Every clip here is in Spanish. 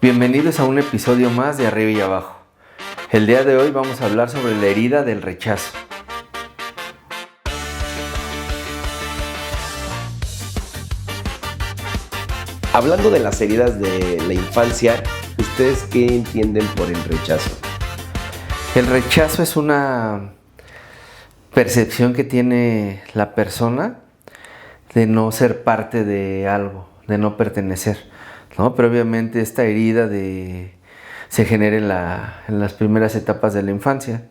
Bienvenidos a un episodio más de Arriba y Abajo. El día de hoy vamos a hablar sobre la herida del rechazo. Hablando de las heridas de la infancia, ¿ustedes qué entienden por el rechazo? El rechazo es una percepción que tiene la persona de no ser parte de algo, de no pertenecer, ¿no? Pero obviamente esta herida se genera en las primeras etapas de la infancia,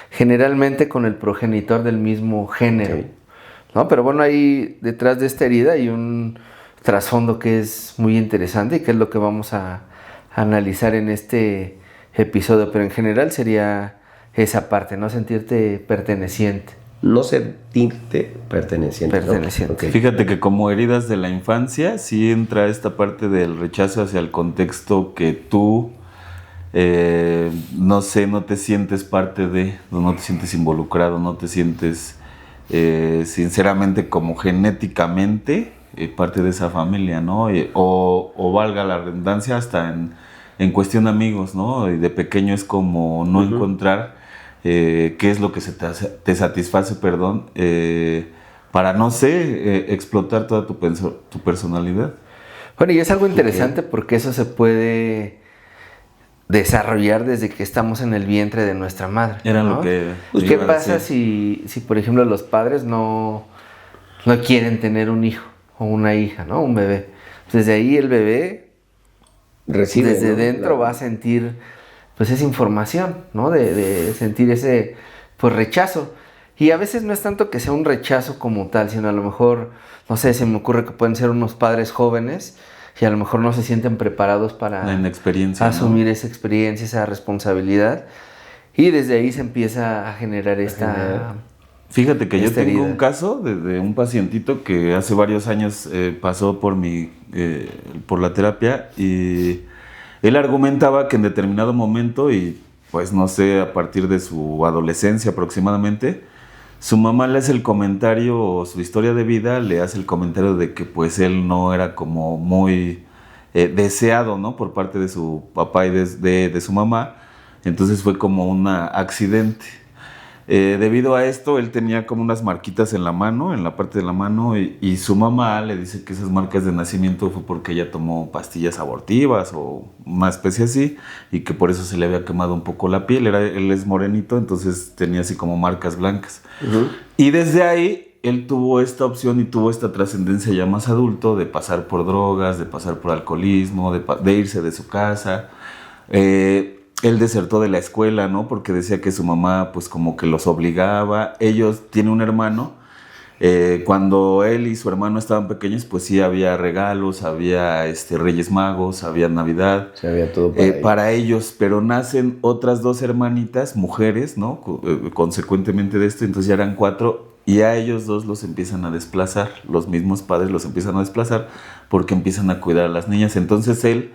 generalmente con el progenitor del mismo género, Sí. ¿no? Pero bueno, ahí detrás de esta herida hay un trasfondo que es muy interesante y que es lo que vamos a analizar en este episodio, pero en general sería esa parte, no sentirte perteneciente. No sentirte perteneciente. Perteneciente. ¿No? Okay. Fíjate que como heridas de la infancia sí entra esta parte del rechazo hacia el contexto que tú, no te sientes parte de, no te sientes involucrado, no te sientes sinceramente como genéticamente parte de esa familia, ¿no? O valga la redundancia hasta en cuestión de amigos, ¿no? Y de pequeño es como no encontrar qué es lo que te satisface, para, explotar toda tu personalidad. Bueno, y es algo interesante porque eso se puede desarrollar desde que estamos en el vientre de nuestra madre, Era ¿no? lo que Pues, ¿qué pasa si, por ejemplo, los padres no quieren tener un hijo o una hija, ¿no? Un bebé. Desde ahí el bebé Recibe, desde ¿no? dentro va a sentir pues esa información, ¿no? De sentir ese pues rechazo. Y a veces no es tanto que sea un rechazo como tal, sino a lo mejor, no sé, se me ocurre que pueden ser unos padres jóvenes y a lo mejor no se sienten preparados para la inexperiencia, asumir esa experiencia, esa responsabilidad. Y desde ahí se empieza a generar esta... Fíjate que yo tengo herida. un caso de un pacientito que hace varios años pasó por la terapia y él argumentaba que en determinado momento y pues no sé, a partir de su adolescencia aproximadamente, su mamá le hace el comentario, o su historia de vida le hace el comentario de que pues él no era como muy deseado, ¿no? Por parte de su papá y de su mamá, entonces fue como un accidente. Debido a esto, él tenía como unas marquitas en la mano, en la parte de la mano, y su mamá le dice que esas marcas de nacimiento fue porque ella tomó pastillas abortivas o una especie así, y que por eso se le había quemado un poco la piel. Él es morenito, entonces tenía así como marcas blancas. Y desde ahí, él tuvo esta opción y tuvo esta trascendencia ya más adulto de pasar por drogas, de pasar por alcoholismo, de irse de su casa. Él desertó de la escuela, ¿no? Porque decía que su mamá, pues, como que los obligaba. Ellos tienen un hermano. Cuando él y su hermano estaban pequeños, pues sí había regalos, había Reyes Magos, había Navidad. Se había todo para ellos. Pero nacen otras dos hermanitas, mujeres, ¿no? Consecuentemente de esto, entonces ya eran 4. Y a ellos 2 los empiezan a desplazar. Los mismos padres los empiezan a desplazar porque empiezan a cuidar a las niñas. Entonces él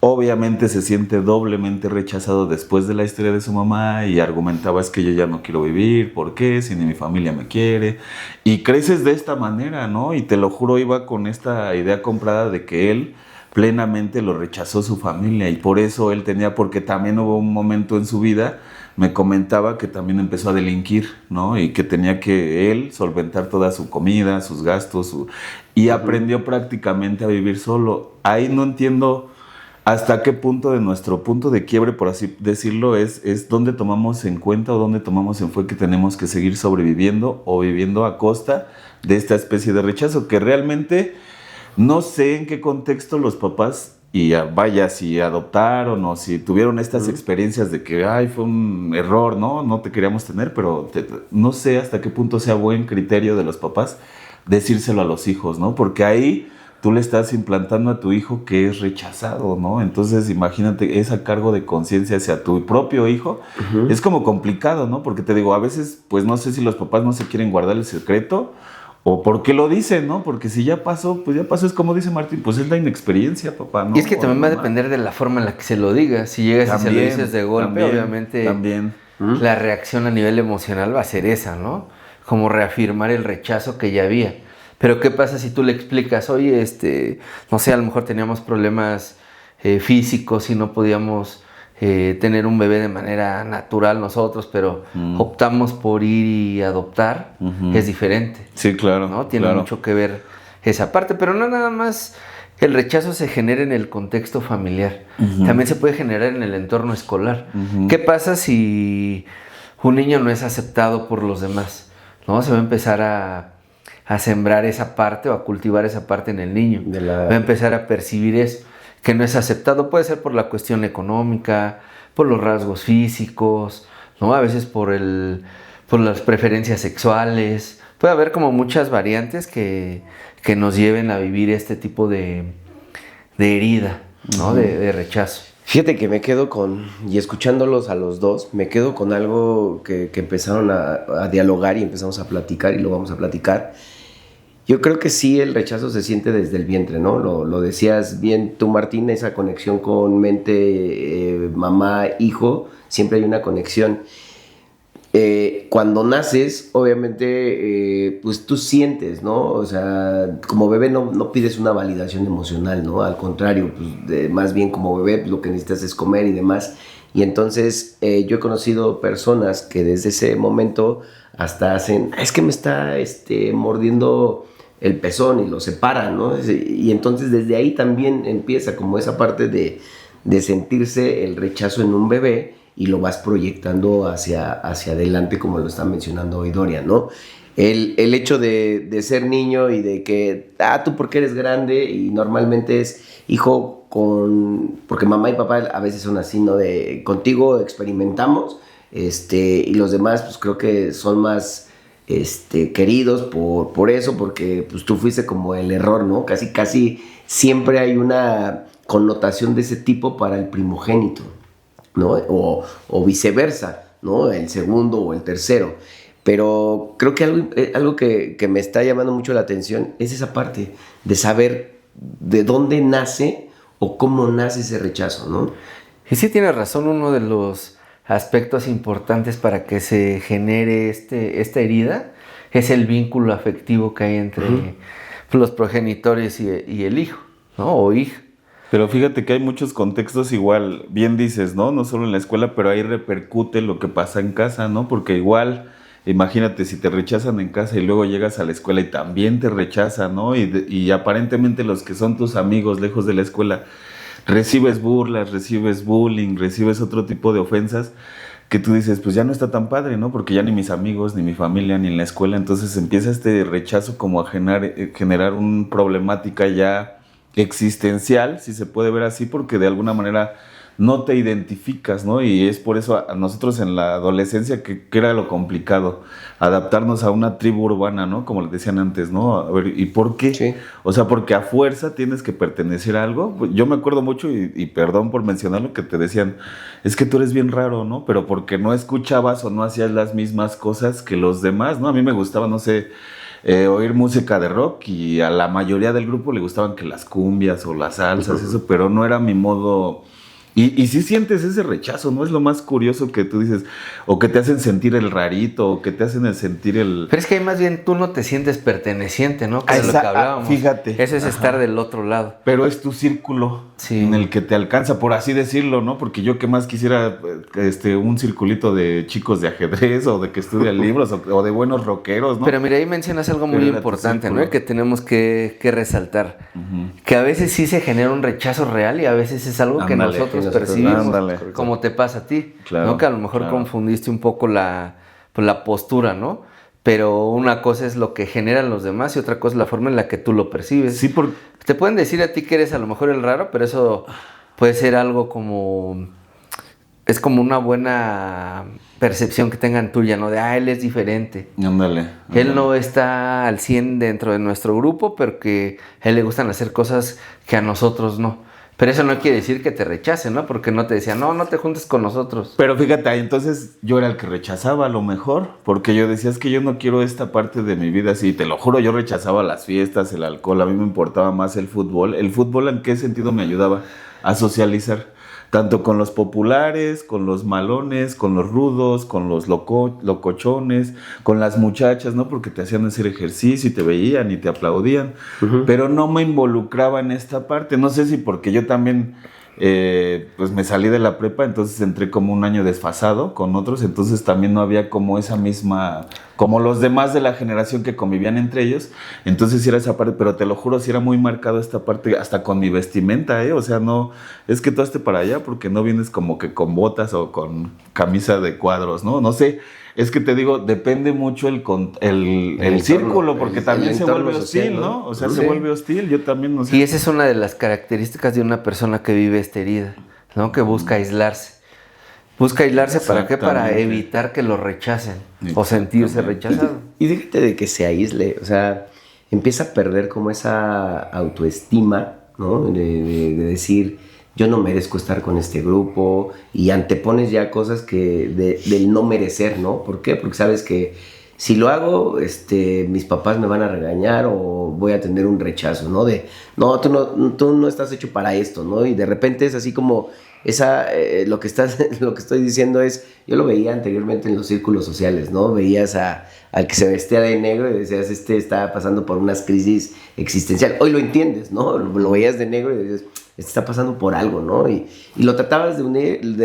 obviamente se siente doblemente rechazado después de la historia de su mamá y argumentaba: es que yo ya no quiero vivir, ¿por qué? Si ni mi familia me quiere. Y creces de esta manera, ¿no? Y te lo juro, iba con esta idea comprada de que él plenamente lo rechazó su familia y por eso él tenía, porque también hubo un momento en su vida, me comentaba que también empezó a delinquir, ¿no? Y que tenía que él solventar toda su comida, sus gastos, y aprendió prácticamente a vivir solo. Ahí no entiendo hasta qué punto de nuestro punto de quiebre, por así decirlo, es dónde tomamos en cuenta o dónde tomamos en cuenta que tenemos que seguir sobreviviendo o viviendo a costa de esta especie de rechazo, que realmente no sé en qué contexto los papás, y vaya, si adoptaron o si tuvieron estas experiencias de que fue un error, no te queríamos tener, pero no sé hasta qué punto sea buen criterio de los papás decírselo a los hijos, ¿no? Porque ahí tú le estás implantando a tu hijo que es rechazado, ¿no? Entonces, imagínate esa cargo de conciencia hacia tu propio hijo. Es como complicado, ¿no? Porque te digo, a veces, pues no sé si los papás no se quieren guardar el secreto o por qué lo dicen, ¿no? Porque si ya pasó, pues ya pasó. Es como dice Martín, pues es la inexperiencia, papá, ¿no? Y es que también va a depender de la forma en la que se lo digas. Si llegas y se lo dices de golpe, obviamente la reacción a nivel emocional va a ser esa, ¿no? Como reafirmar el rechazo que ya había. Pero ¿qué pasa si tú le explicas? Oye, no sé, a lo mejor teníamos problemas físicos y no podíamos tener un bebé de manera natural nosotros, pero optamos por ir y adoptar, es diferente. Sí, claro. ¿No? Tiene claro. mucho que ver esa parte, pero no nada más el rechazo se genera en el contexto familiar, también se puede generar en el entorno escolar. ¿Qué pasa si un niño no es aceptado por los demás? ¿No? Se va a empezar a sembrar esa parte o a cultivar esa parte en el niño. Va a empezar a percibir eso, que no es aceptado. Puede ser por la cuestión económica, por los rasgos físicos, ¿no? A veces por las preferencias sexuales. Puede haber como muchas variantes que nos lleven a vivir este tipo de herida, ¿no? De rechazo. Fíjate que me quedo y escuchándolos a los dos, me quedo con algo que empezaron a dialogar y empezamos a platicar y lo vamos a platicar. Yo creo que sí, el rechazo se siente desde el vientre, ¿no? Lo decías bien tú, Martín, esa conexión con mente, mamá, hijo, siempre hay una conexión. Cuando naces, obviamente, pues tú sientes, ¿no? O sea, como bebé no pides una validación emocional, ¿no? Al contrario, pues, más bien como bebé, pues, lo que necesitas es comer y demás. Y entonces yo he conocido personas que desde ese momento hasta hacen, es que me está mordiendo el pezón y lo separan, ¿no? Y entonces desde ahí también empieza como esa parte de sentirse el rechazo en un bebé y lo vas proyectando hacia adelante, como lo está mencionando hoy Dorian, ¿no? El hecho de ser niño y de que, tú porque eres grande, y normalmente es hijo porque mamá y papá a veces son así, ¿no? De contigo experimentamos, y los demás pues creo que son más queridos por eso, porque pues tú fuiste como el error, ¿no? Casi siempre hay una connotación de ese tipo para el primogénito, ¿no? O viceversa, ¿no? El segundo o el tercero. Pero creo que algo que me está llamando mucho la atención es esa parte de saber de dónde nace o cómo nace ese rechazo, ¿no? Y sí tienes razón, uno de los aspectos importantes para que se genere esta herida es el vínculo afectivo que hay entre los progenitores y el hijo, ¿no? O hija. Pero fíjate que hay muchos contextos igual, bien dices, ¿no? No solo en la escuela, pero ahí repercute lo que pasa en casa, ¿no? Porque igual, imagínate, si te rechazan en casa y luego llegas a la escuela y también te rechazan, ¿no? Y aparentemente los que son tus amigos lejos de la escuela, recibes burlas, recibes bullying, recibes otro tipo de ofensas que tú dices, pues ya no está tan padre, ¿no? Porque ya ni mis amigos, ni mi familia, ni en la escuela, entonces empieza este rechazo como a generar una problemática ya existencial, si se puede ver así, porque de alguna manera no te identificas, ¿no? Y es por eso a nosotros en la adolescencia que era lo complicado, adaptarnos a una tribu urbana, ¿no? Como les decían antes, ¿no? A ver, ¿y por qué? Sí. O sea, porque a fuerza tienes que pertenecer a algo. Yo me acuerdo mucho, y perdón por mencionarlo, que te decían, es que tú eres bien raro, ¿no? Pero porque no escuchabas o no hacías las mismas cosas que los demás, ¿no? A mí me gustaba, no sé, oír música de rock, y a la mayoría del grupo le gustaban que las cumbias o las salsas, eso, pero no era mi modo. Y sí sientes ese rechazo, ¿no? Es lo más curioso que tú dices, o que te hacen sentir el rarito, o que te hacen sentir el... Pero es que ahí más bien tú no te sientes perteneciente, ¿no? Que es lo que hablábamos. Fíjate. Ese es estar del otro lado. Pero es tu círculo en el que te alcanza, por así decirlo, ¿no? Porque yo que más quisiera un circulito de chicos de ajedrez, o de que estudian libros, o de buenos rockeros, ¿no? Pero mira, ahí mencionas algo muy importante, ¿no? Que tenemos que resaltar. Que a veces sí se genera un rechazo real y a veces es algo que nosotros percibimos, como te pasa a ti, claro, ¿no? Que a lo mejor confundiste un poco la postura, ¿no? Pero una cosa es lo que generan los demás y otra cosa es la forma en la que tú lo percibes. Sí, te pueden decir a ti que eres a lo mejor el raro, pero eso puede ser algo como... Es como una buena percepción que tengan tuya, ¿no? De, él es diferente. Ándale. Él no está al 100 dentro de nuestro grupo, pero que a él le gustan hacer cosas que a nosotros no. Pero eso no quiere decir que te rechacen, ¿no? Porque no te decían, no te juntes con nosotros. Pero fíjate, entonces yo era el que rechazaba a lo mejor, porque yo decía, es que yo no quiero esta parte de mi vida así. Te lo juro, yo rechazaba las fiestas, el alcohol, a mí me importaba más el fútbol. ¿El fútbol en qué sentido me ayudaba? A socializar. Tanto con los populares, con los malones, con los rudos, con los locochones, con las muchachas, ¿no? Porque te hacían hacer ejercicio y te veían y te aplaudían. Pero no me involucraba en esta parte. No sé si porque yo también pues me salí de la prepa, entonces entré como un año desfasado con otros, entonces también no había como esa misma, como los demás de la generación que convivían entre ellos, entonces sí era esa parte, pero te lo juro, sí era muy marcado esta parte, hasta con mi vestimenta, o sea, no, es que tú hazte para allá porque no vienes como que con botas o con camisa de cuadros, ¿no? No sé. Es que te digo, depende mucho el círculo, porque también se vuelve hostil, ¿no? O sea, se vuelve hostil, yo también no sé. Y esa es una de las características de una persona que vive esta herida, ¿no? Que busca aislarse. ¿Busca aislarse para qué? Para evitar que lo rechacen o sentirse rechazado. Y fíjate de que se aísle, o sea, empieza a perder como esa autoestima, ¿no? De decir, yo no merezco estar con este grupo, y antepones ya cosas que del no merecer, ¿no? ¿Por qué? Porque sabes que si lo hago, mis papás me van a regañar o voy a tener un rechazo, ¿no? No, tú no estás hecho para esto, ¿no? Y de repente es así como lo que estoy diciendo es, yo lo veía anteriormente en los círculos sociales, ¿no? Veías al que se vestía de negro y decías, está pasando por unas crisis existencial. Hoy lo entiendes, ¿no? Lo veías de negro y decías, está pasando por algo, ¿no? Y lo tratabas de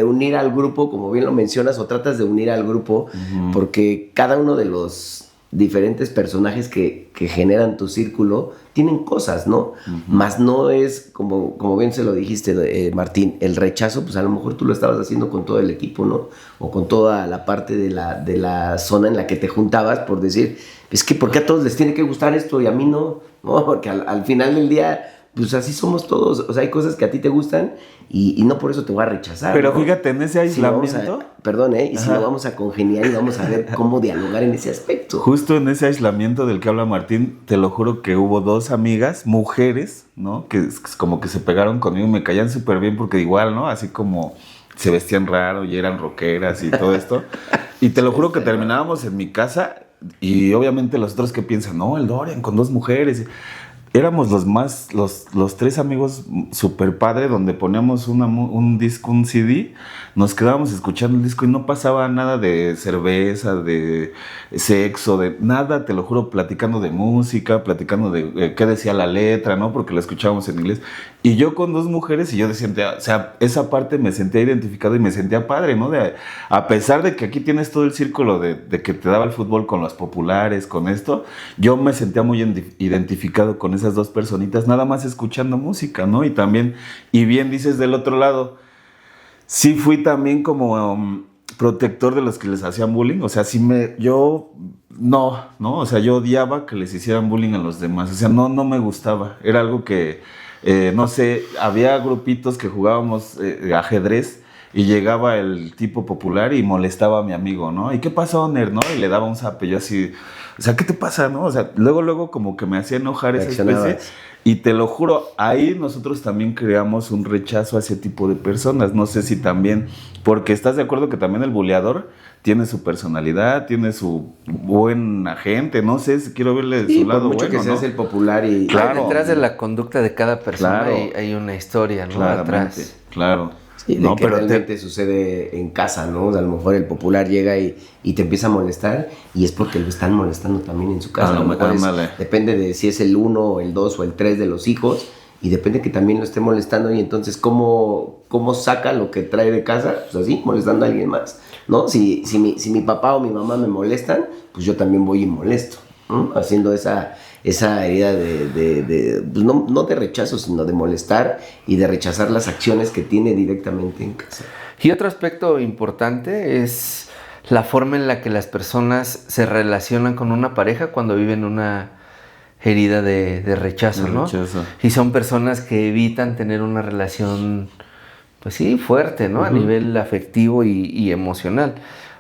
unir al grupo, como bien lo mencionas, o tratas de unir al grupo, porque cada uno de los diferentes personajes que generan tu círculo tienen cosas, ¿no? Más no es, como bien se lo dijiste, Martín, el rechazo, pues a lo mejor tú lo estabas haciendo con todo el equipo, ¿no? O con toda la parte de la zona en la que te juntabas, por decir, es que ¿por qué a todos les tiene que gustar esto y a mí no? ¿No? Porque al final del día, pues así somos todos, o sea, hay cosas que a ti te gustan y no por eso te voy a rechazar. Pero ¿no? fíjate, en ese aislamiento... Si no vamos a congeniar y vamos a ver cómo dialogar en ese aspecto. Justo en ese aislamiento del que habla Martín, te lo juro que hubo dos amigas, mujeres, ¿no? Que como que se pegaron conmigo, me caían súper bien porque igual, ¿no? Así como se vestían raro y eran rockeras y todo esto. Y te lo juro que terminábamos en mi casa y obviamente los otros que piensan, no, el Dorian con dos mujeres... Éramos los tres amigos super padre, donde poníamos un disco, un CD, nos quedábamos escuchando el disco y no pasaba nada de cerveza, de sexo, de nada, te lo juro, platicando de música, platicando de qué decía la letra, ¿no? Porque la escuchábamos en inglés. Y yo con dos mujeres y yo decía, o sea, esa parte me sentía identificado y me sentía padre, ¿no? A pesar de que aquí tienes todo el círculo de que te daba el fútbol con los populares, con esto, yo me sentía muy identificado con esas dos personitas, nada más escuchando música, ¿no? Y también, y bien dices del otro lado, sí fui también como protector de los que les hacían bullying, o sea, yo o sea, yo odiaba que les hicieran bullying a los demás, o sea, no me gustaba, era algo que, no sé, había grupitos que jugábamos ajedrez y llegaba el tipo popular y molestaba a mi amigo, ¿no? ¿Y qué pasó, Ner, no? Y le daba un zape, yo así, o sea, ¿qué te pasa, no? O sea, luego como que me hacía enojar esa especie. Y te lo juro, ahí nosotros también creamos un rechazo a ese tipo de personas. No sé si también, porque estás de acuerdo que también el buleador tiene su personalidad, tiene su buena gente, no sé, quiero verle su lado por mucho bueno, que seas el popular y... Claro, detrás de la conducta de cada persona hay una historia, ¿no? Atrás. Claro. Sí, de que realmente sucede en casa, ¿no? O sea, a lo mejor el popular llega y te empieza a molestar y es porque lo están molestando también en su casa. A lo mejor depende de si es el 1 o el 2 o el 3 de los hijos y depende que también lo esté molestando y entonces cómo saca lo que trae de casa, pues así, molestando a alguien más, ¿no? Si mi papá o mi mamá me molestan, pues yo también voy y molesto, ¿no? Haciendo esa herida pues no de rechazo, sino de molestar y de rechazar las acciones que tiene directamente en casa. Y otro aspecto importante es la forma en la que las personas se relacionan con una pareja cuando viven una herida de rechazo, ¿no? Y son personas que evitan tener una relación, pues sí, fuerte, ¿no? A nivel afectivo y emocional.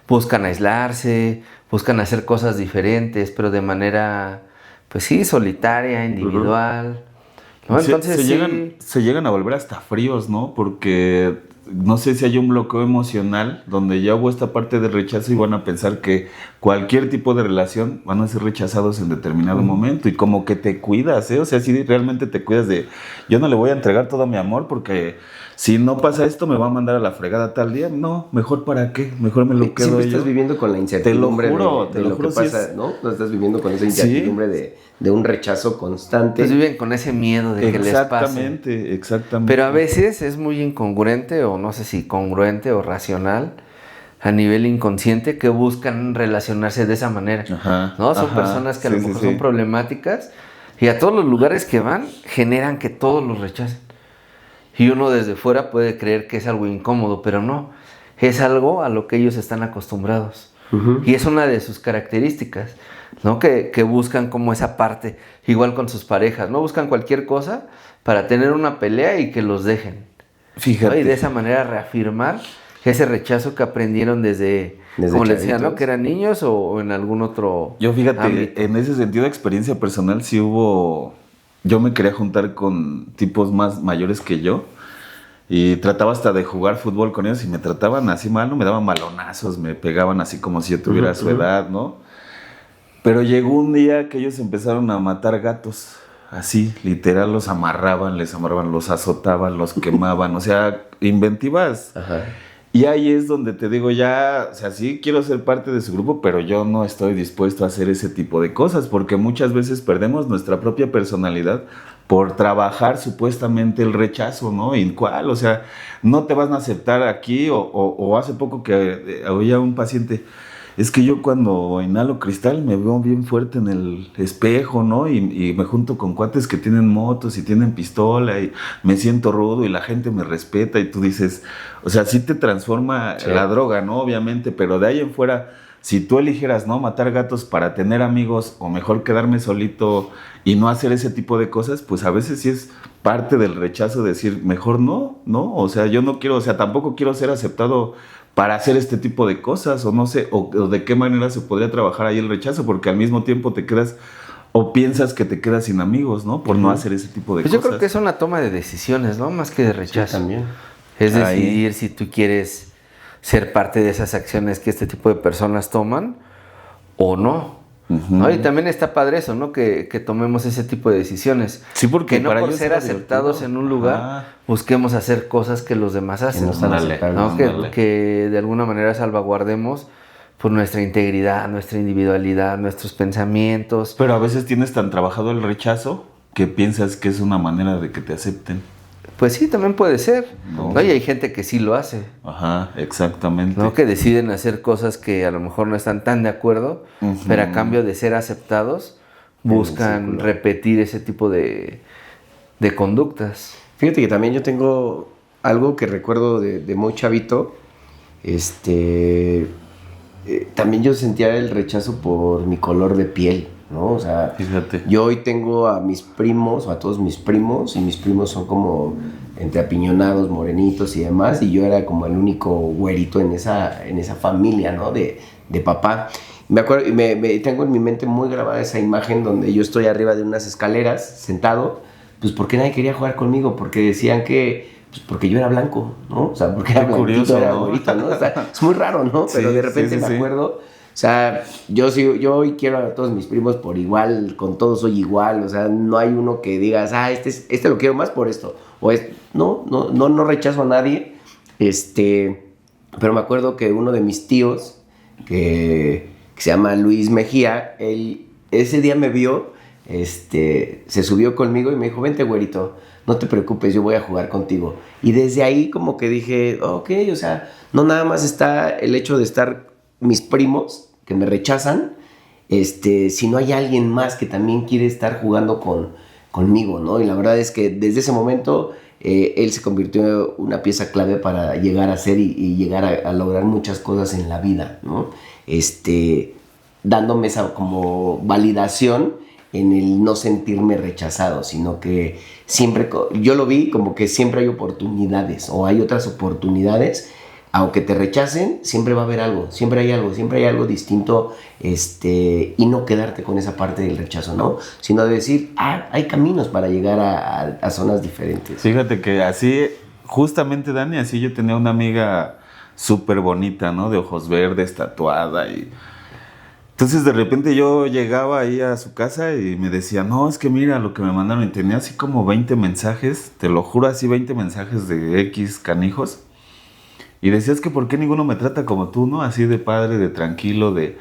Buscan aislarse, buscan hacer cosas diferentes, pero de manera... pues sí, solitaria, individual. ¿No? Entonces se llegan a volver hasta fríos, ¿no? Porque no sé si hay un bloqueo emocional donde ya hubo esta parte de rechazo y van a pensar que cualquier tipo de relación van a ser rechazados en determinado momento y como que te cuidas, ¿eh? O sea, si realmente te cuidas de, yo no le voy a entregar todo mi amor porque si no pasa esto me va a mandar a la fregada tal día. No, mejor para qué, mejor me lo quedo Siempre yo. estás viviendo con la incertidumbre te lo lo juro, que pasa, sí es... ¿no? No estás viviendo con esa incertidumbre de un rechazo constante. Pues viven con ese miedo de que les pase. Exactamente. Pero a veces es muy incongruente, o no sé si congruente o racional, a nivel inconsciente, que buscan relacionarse de esa manera. Ajá, ¿no? Son ajá, personas que a lo sí, sí, mejor sí. son problemáticas y a todos los lugares que van generan que todos los rechacen. Y uno desde fuera puede creer que es algo incómodo, pero no. Es algo a lo que ellos están acostumbrados. Y es una de sus características, ¿no? Que buscan como esa parte, igual con sus parejas, ¿no? Buscan cualquier cosa para tener una pelea y que los dejen. Fíjate. ¿no? Y de esa manera reafirmar ese rechazo que aprendieron desde como les decía, ¿no? Que eran niños o en algún otro Yo fíjate, ámbito. en ese sentido de experiencia personal sí hubo... Yo me quería juntar con tipos más mayores que yo y trataba hasta de jugar fútbol con ellos y me trataban así mal, no me daban balonazos, me pegaban así como si yo tuviera su edad, ¿no? Pero llegó un día que ellos empezaron a matar gatos, así, literal, los amarraban, los azotaban, los quemaban, o sea, inventivas. Ajá. Y ahí es donde te digo ya, o sea, sí quiero ser parte de su grupo, pero yo no estoy dispuesto a hacer ese tipo de cosas, porque muchas veces perdemos nuestra propia personalidad por trabajar supuestamente el rechazo, ¿no? ¿Y cuál? O sea, no te van a aceptar aquí, o hace poco que oía un paciente, es que yo cuando inhalo cristal me veo bien fuerte en el espejo, ¿no? Y me junto con cuates que tienen motos y tienen pistola y me siento rudo y la gente me respeta y tú dices, o sea, sí te transforma la droga, ¿no? Obviamente, pero de ahí en fuera, si tú eligieras, ¿no? Matar gatos para tener amigos o mejor quedarme solito y no hacer ese tipo de cosas, pues a veces sí es parte del rechazo decir, mejor no, ¿no? O sea, yo no quiero, o sea, tampoco quiero ser aceptado para hacer este tipo de cosas, o no sé, o de qué manera se podría trabajar ahí el rechazo, porque al mismo tiempo te quedas, o piensas que te quedas sin amigos, ¿no? Por no hacer ese tipo de Pues cosas. yo creo que es una toma de decisiones, ¿no? Más que de rechazo. Sí, también. Es Ahí. decidir si tú quieres ser parte de esas acciones que este tipo de personas toman o no. ¿no? Y también está padre eso, ¿no? Que tomemos ese tipo de decisiones. Sí, porque que no para por ellos ser era aceptados divertido. en un lugar Ajá. busquemos hacer cosas que los demás hacen. no están Ándale, aceptables. ¿no? ándale. Que de alguna manera salvaguardemos por nuestra integridad, nuestra individualidad, nuestros pensamientos. Pero a veces tienes tan trabajado el rechazo que piensas que es una manera de que te acepten. Pues sí, también puede ser. No. ¿no? Y hay gente que sí lo hace. Ajá, exactamente. ¿no? Que deciden hacer cosas que a lo mejor no están tan de acuerdo, pero a cambio de ser aceptados, buscan repetir ese tipo de conductas. Fíjate que también yo tengo algo que recuerdo de muy chavito. También yo sentía el rechazo por mi color de piel, ¿no? O sea, Fíjate. yo hoy tengo a mis primos, o a todos mis primos, y mis primos son como entre apiñonados, morenitos y demás, y yo era como el único güerito en esa familia, ¿no? De papá. Me acuerdo, y tengo en mi mente muy grabada esa imagen donde yo estoy arriba de unas escaleras, sentado, pues porque nadie quería jugar conmigo, porque decían que, pues porque yo era blanco, ¿no? O sea, porque era blanquito, curioso, era ¿no? güerito, ¿no? O sea, es muy raro, ¿no? Pero Sí, de repente sí, sí, me sí. acuerdo, o sea, yo hoy quiero a todos mis primos por igual, con todos soy igual, o sea, no hay uno que digas, este lo quiero más por esto, o no rechazo a nadie, pero me acuerdo que uno de mis tíos, que se llama Luis Mejía, él ese día me vio, se subió conmigo y me dijo, vente güerito, no te preocupes, yo voy a jugar contigo. Y desde ahí como que dije, ok, o sea, no nada más está el hecho de estar mis primos que me rechazan, sino hay alguien más que también quiere estar jugando conmigo, ¿no? Y la verdad es que desde ese momento él se convirtió en una pieza clave para llegar a ser y llegar a lograr muchas cosas en la vida, ¿no? Dándome esa como validación en el no sentirme rechazado, sino que siempre, yo lo vi como que siempre hay oportunidades o hay otras oportunidades, aunque te rechacen, siempre va a haber algo, siempre hay algo distinto, y no quedarte con esa parte del rechazo, ¿no? Sino de decir, hay caminos para llegar a zonas diferentes. Fíjate que así, justamente, Dani, así yo tenía una amiga súper bonita, ¿no? De ojos verdes, tatuada y... Entonces de repente yo llegaba ahí a su casa y me decía, no, es que mira lo que me mandaron. Y tenía así como 20 mensajes, te lo juro, así 20 mensajes de X canijos. Y decías que por qué ninguno me trata como tú, ¿no? Así de padre, de tranquilo, de...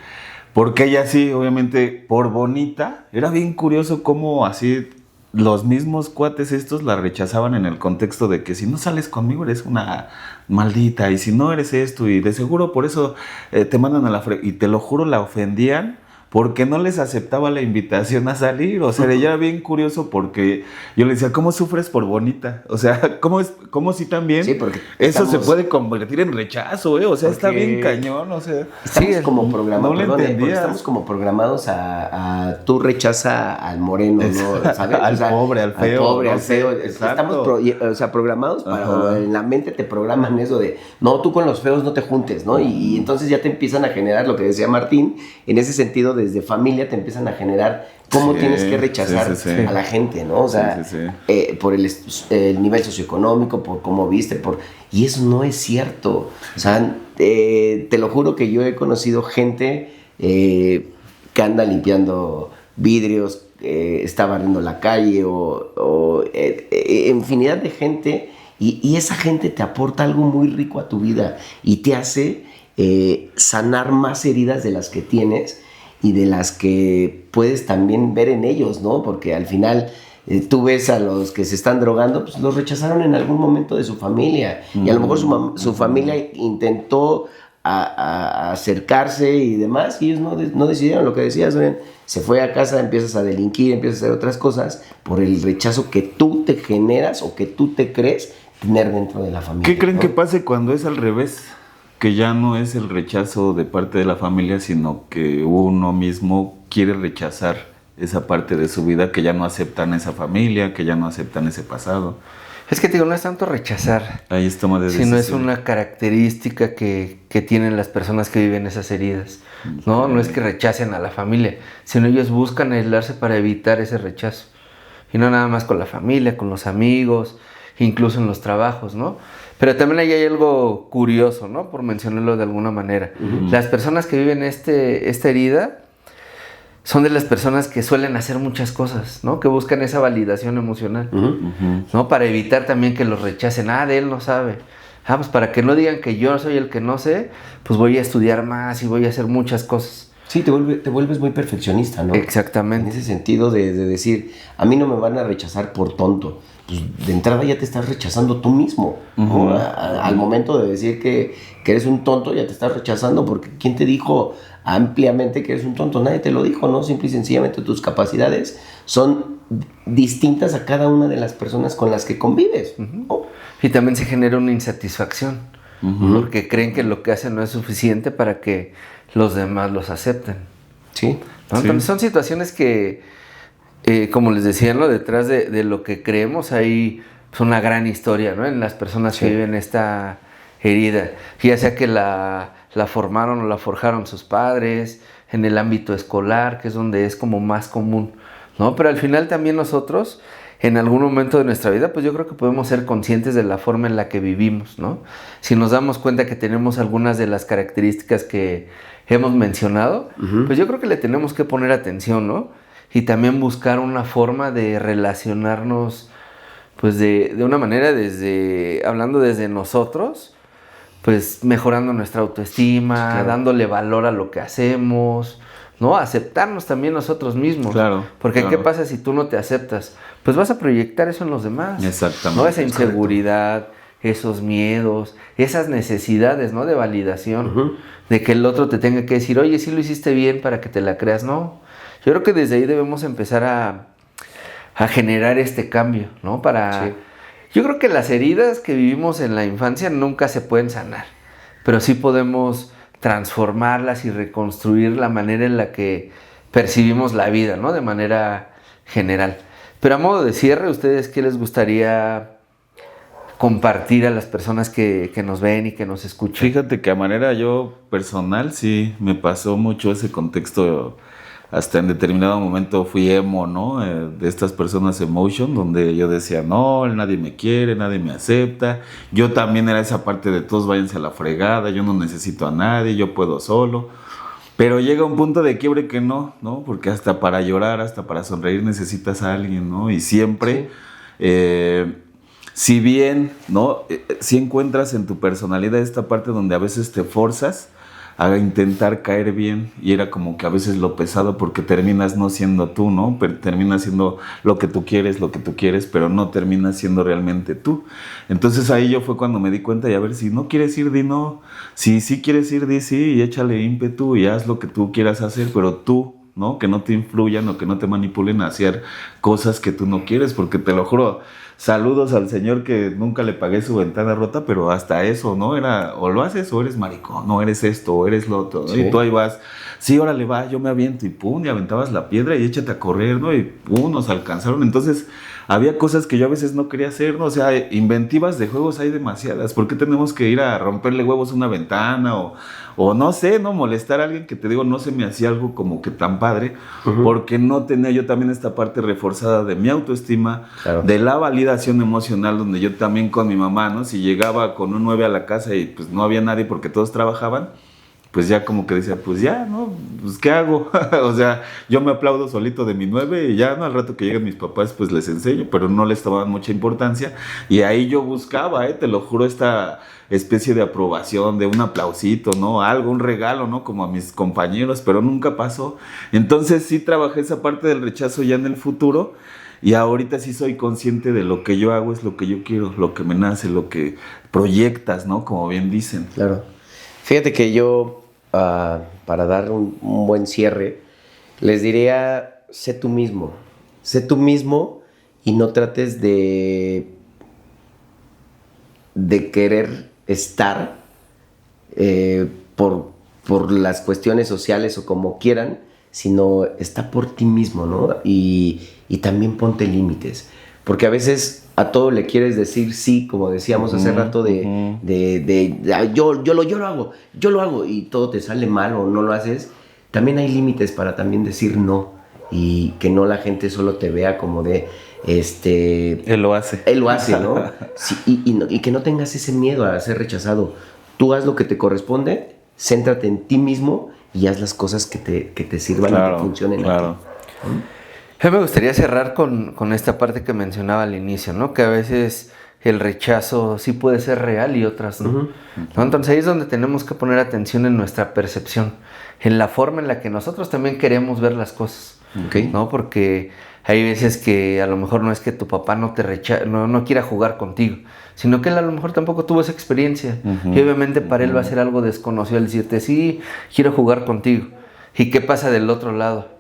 Porque ella sí, obviamente, por bonita. Era bien curioso cómo así los mismos cuates estos la rechazaban en el contexto de que si no sales conmigo eres una maldita y si no eres esto y de seguro por eso te mandan a la y te lo juro la ofendían porque no les aceptaba la invitación a salir. O sea, ella era bien curioso porque yo le decía, ¿cómo sufres por bonita? O sea, ¿cómo si también Sí, porque eso estamos... se puede convertir en rechazo, ¿eh? O sea, está Porque bien cañón, o sea. Estamos Sí, como programados, no le porque entendías. estamos como programados a tú rechaza al moreno, ¿no? ¿Sabes? Al pobre, al feo, Al pobre, no al sé, feo. exacto. Estamos programados para, Ajá. en la mente te programan eso de, no, tú con los feos no te juntes, ¿no? Y entonces ya te empiezan a generar lo que decía Martín, en ese sentido, desde familia te empiezan a generar cómo Sí, tienes que rechazar sí, sí, sí. a la gente, ¿no? O sea, Sí, sí, sí. por el nivel socioeconómico, por cómo viste, y eso no es cierto. O sea, te lo juro que yo he conocido gente que anda limpiando vidrios, está barriendo la calle o infinidad de gente y esa gente te aporta algo muy rico a tu vida y te hace sanar más heridas de las que tienes y de las que puedes también ver en ellos, ¿no? Porque al final tú ves a los que se están drogando, pues los rechazaron en algún momento de su familia y a lo mejor su familia intentó a acercarse y demás y ellos no decidieron lo que decías, ¿ven? Se fue a casa, empiezas a delinquir, empiezas a hacer otras cosas por el rechazo que tú te generas o que tú te crees tener dentro de la familia. ¿Qué creen ¿no? que pase cuando es al revés? Que ya no es el rechazo de parte de la familia, sino que uno mismo quiere rechazar esa parte de su vida, que ya no aceptan esa familia, que ya no aceptan ese pasado. Es que te digo, no es tanto rechazar, Ahí es toma de sino es decisión. una característica que tienen las personas que viven esas heridas, ¿no? No es que rechacen a la familia, sino ellos buscan aislarse para evitar ese rechazo. Y no nada más con la familia, con los amigos, incluso en los trabajos, ¿no? Pero también ahí hay algo curioso, ¿no? Por mencionarlo de alguna manera. Ujú. Las personas que viven esta herida son de las personas que suelen hacer muchas cosas, ¿no? Que buscan esa validación emocional, Ujú. Ujú. ¿no? Para evitar también que los rechacen. Ah, de él no sabe. Ah, pues para que no digan que yo soy el que no sé, pues voy a estudiar más y voy a hacer muchas cosas. Sí, te vuelves muy perfeccionista, ¿no? En Exactamente. ese sentido de decir, a mí no me van a rechazar por tonto. Pues de entrada ya te estás rechazando tú mismo, ¿no? Ujú. Al momento de decir que eres un tonto, ya te estás rechazando, porque ¿quién te dijo ampliamente que eres un tonto? Nadie te lo dijo, ¿no? Simple y sencillamente tus capacidades son distintas a cada una de las personas con las que convives, ¿no? Y también se genera una insatisfacción, Ujú. porque creen que lo que hacen no es suficiente para que los demás los acepten, Sí. ¿no? Sí. Entonces son situaciones que, como les decía, ¿no? Detrás de lo que creemos hay pues, una gran historia, ¿no? En las personas Sí. que viven esta herida, ya sea que la formaron o la forjaron sus padres, en el ámbito escolar, que es donde es como más común, ¿no? Pero al final también nosotros, en algún momento de nuestra vida, pues yo creo que podemos ser conscientes de la forma en la que vivimos, ¿no? Si nos damos cuenta que tenemos algunas de las características que hemos mencionado, Ujú. pues yo creo que le tenemos que poner atención, ¿no? Y también buscar una forma de relacionarnos, pues de una manera hablando desde nosotros, pues mejorando nuestra autoestima, Claro. dándole valor a lo que hacemos, ¿no? Aceptarnos también nosotros mismos. Claro, Porque claro. ¿qué pasa si tú no te aceptas? Pues vas a proyectar eso en los demás. Exactamente, ¿No? Esa es inseguridad, esos miedos, esas necesidades, ¿no? De validación. Ujú. De que el otro te tenga que decir, oye, sí lo hiciste bien para que te la creas. No. Yo creo que desde ahí debemos empezar a generar este cambio, ¿no? Sí. Yo creo que las heridas que vivimos en la infancia nunca se pueden sanar, pero sí podemos transformarlas y reconstruir la manera en la que percibimos la vida, ¿no? De manera general. Pero a modo de cierre, ¿ustedes qué les gustaría compartir a las personas que nos ven y que nos escuchan? Fíjate que a manera yo personal sí me pasó mucho ese contexto hasta en determinado momento fui emo, ¿no? De estas personas emotion, donde yo decía, no, nadie me quiere, nadie me acepta. Yo también era esa parte de todos váyanse a la fregada, yo no necesito a nadie, yo puedo solo. Pero llega un punto de quiebre que no, ¿no? Porque hasta para llorar, hasta para sonreír necesitas a alguien, ¿no? Y siempre, si bien, ¿no? Si encuentras en tu personalidad esta parte donde a veces te forzas a intentar caer bien, y era como que a veces lo pesado, porque terminas no siendo tú, ¿no? Terminas siendo lo que tú quieres, pero no terminas siendo realmente tú. Entonces ahí yo fue cuando me di cuenta, y a ver, si no quieres ir, di no. Si sí quieres ir, di sí, y échale ímpetu y haz lo que tú quieras hacer, pero tú, ¿no? Que no te influyan o que no te manipulen a hacer cosas que tú no quieres, porque te lo juro, saludos al señor que nunca le pagué su ventana rota, pero hasta eso, ¿no? Era, o lo haces o eres maricón, no eres esto, o eres lo otro, ¿no? Sí. Y tú ahí vas, sí, órale, va, yo me aviento, y pum, y aventabas la piedra y échate a correr, ¿no? Y pum, nos alcanzaron. Entonces, había cosas que yo a veces no quería hacer, ¿no? O sea, inventivas de juegos hay demasiadas. ¿Por qué tenemos que ir a romperle huevos a una ventana o no sé, no molestar a alguien? Que te digo, no se me hacía algo como que tan padre, porque no tenía yo también esta parte reforzada de mi autoestima, claro, de la validación emocional, donde yo también con mi mamá, ¿no? Si llegaba con un 9 a la casa y pues no había nadie porque todos trabajaban, pues ya como que decía, pues ya, ¿no? Pues ¿qué hago? O sea, yo me aplaudo solito de mi 9 y ya, ¿no? Al rato que lleguen mis papás, pues les enseño, pero no les tomaban mucha importancia. Y ahí yo buscaba, te lo juro, esta especie de aprobación, de un aplausito, ¿no? Algo, un regalo, ¿no? Como a mis compañeros, pero nunca pasó. Entonces sí trabajé esa parte del rechazo ya en el futuro, y ahorita sí soy consciente de lo que yo hago es lo que yo quiero, lo que me nace, lo que proyectas, ¿no? Como bien dicen. Claro. Fíjate que yo, para dar un buen cierre, les diría, sé tú mismo y no trates de querer estar por las cuestiones sociales o como quieran, sino está por ti mismo, ¿no? Y también ponte límites, porque a veces a todo le quieres decir sí, como decíamos hace rato, yo lo hago, y todo te sale mal o no lo haces. También hay límites para también decir no, y que no la gente solo te vea como de él lo hace, ¿no? Sí, y que no tengas ese miedo a ser rechazado. Tú haz lo que te corresponde, céntrate en ti mismo y haz las cosas que te sirvan, claro, y que funcionen, claro, a ti. A mí me gustaría cerrar con esta parte que mencionaba al inicio, ¿no? Que a veces el rechazo sí puede ser real y otras no. ¿No? Entonces ahí es donde tenemos que poner atención en nuestra percepción, en la forma en la que nosotros también queremos ver las cosas, ¿no? Porque hay veces que a lo mejor no es que tu papá no quiera jugar contigo, sino que él a lo mejor tampoco tuvo esa experiencia. Y obviamente para él va a ser algo desconocido el decirte, sí, quiero jugar contigo. ¿Y qué pasa del otro lado?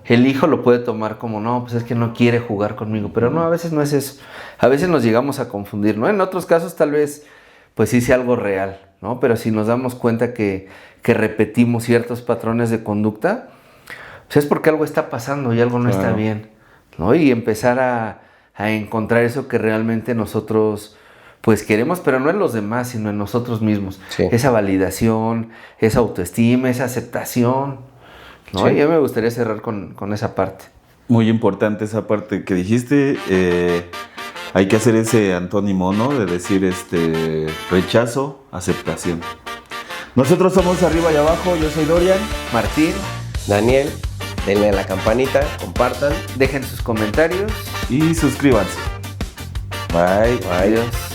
El hijo lo puede tomar como, no, pues es que no quiere jugar conmigo. Pero no, a veces no es eso. A veces nos llegamos a confundir, ¿no? En otros casos tal vez, pues sí sea algo real, ¿no? Pero si nos damos cuenta que repetimos ciertos patrones de conducta, pues es porque algo está pasando y algo no está bien, ¿no? Y empezar a encontrar eso que realmente nosotros pues queremos, pero no en los demás, sino en nosotros mismos. Sí. Esa validación, esa autoestima, esa aceptación, ¿no? Sí. Y a mí me gustaría cerrar con esa parte. Muy importante esa parte que dijiste. Hay que hacer ese antónimo, ¿no? De decir rechazo, aceptación. Nosotros somos Arriba y Abajo. Yo soy Dorian. Martín. Daniel. Denle a la campanita, compartan. Dejen sus comentarios. Y suscríbanse. Bye. Adiós.